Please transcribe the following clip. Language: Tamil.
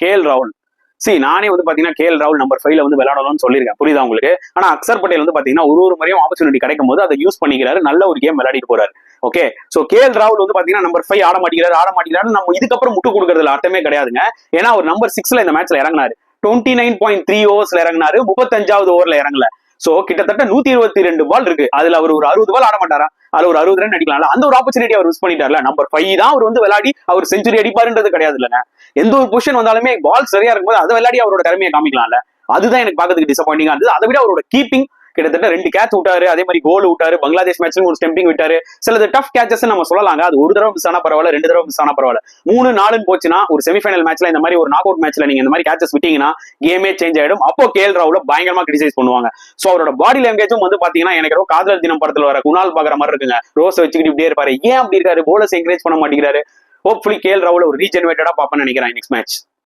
KL ராகுல். நானே வந்து பாத்தீங்கன்னா KL ராகுல் நம்பர் 5ல வந்து விளையாடணும்னு சொல்லியிருக்கேன், புரியுதா உங்களுக்கு? ஆனா அக்சர் பட்டேல் வந்து பாத்தீங்கன்னா ஒரு முறையும் ஆப்பர்ச்சுனிட்டி கிடைக்கும் போது அதை யூஸ் பண்ணிக்கிறாரு, நல்ல ஒரு கேம் விளையாடிட்டு போறாரு. ஓகே, சோ KL ராகுல் வந்து பாத்தீங்கன்னா நம்பர் 5 ஆட மாட்டேங்கிறாரு. நம்ம இதுக்கப்புறம் முட்டு கொடுக்கறதுல அர்த்தமே கிடையாதுங்க. ஏன்னா அவர் நம்பர் 6ல இந்த மேட்ச்ல இறங்கினாரு, 29.3 ஓவர்ஸ்ல இறங்கினாரு, 35வது ஓவர்ல இறங்கல. சோ கிட்டத்தட்ட 122 பால் இருக்கு, அதுல அவர் ஒரு 60 பால் ஆட மாட்டாரா? அதுல ஒரு 60 ரன் அடிக்கலாம்ல, அந்த ஒரு ஆப்பர்ச்சுனிட்டி அவர் யூஸ் பண்ணிட்டார்ல. நம்பர் 5 தான் அவர் வந்து விளையாடி அவர் செஞ்சுரி அடிப்பாருன்றது கிடையாது இல்லைங்க. எந்த ஒரு பொசிஷன் வந்தாலுமே பால் சரியா இருக்கும்போது அதை விளையாடி அவரோட திறமையை காமிக்கலாம்ல. அதுதான் எனக்கு பாக்கிறதுக்கு டிசப்பாயிண்டிங்கா இருந்தது. அதை விட அவரோட கீப்பிங், கிட்டத்தட்ட 2 கேட்ச் விட்டாரு, அதே மாதிரி கோல் விட்டாரு, பங்களாதேஷ் மேட்ச்ல ஒரு ஸ்டெம்பிங் விட்டாரு. சிலது டஃப் கேச்சஸ் நம்ம சொல்லலாங்க, அது ஒரு தடவை மிஸ் ஆனா பரவாயில்ல, 2 தடவை மிஸ் ஆனா பரவாயில்ல. 3-4 போச்சுன்னா ஒரு செமிஃபைனல் மேட்ச்ல இந்த மாதிரி ஒரு நாக் அவுட் மேட்ச்ல நீங்க இந்த மாதிரி கேச்சஸ் விட்டீங்கன்னா கேமே சேஞ்ச் ஆயிடும். அப்போ KL ராகுல பயங்கரமா கிரிட்டிசைஸ் பண்ணுவாங்க. சோ அவரோட பாடி லாங்குவேஜும் வந்து பாத்தீங்கன்னா எனக்கு காதலர் தினம் படத்துல வர குணால் பாக்குற மாதிரி இருக்குங்க. ரோஸ் வச்சுக்கிட்டு இப்படியே இருப்பாரு. ஏன் அப்படி இருக்காரு? போலர்ஸ் என்கரேஜ் பண்ண மாட்டேங்கிறாரு. ஹோப்ஃபுல்லி KL ராகுல ஒரு ரீஜெனரேட்டடா பாப்பேன்னு நினைக்கிறேன் நெக்ஸ்ட் மேட்ச்.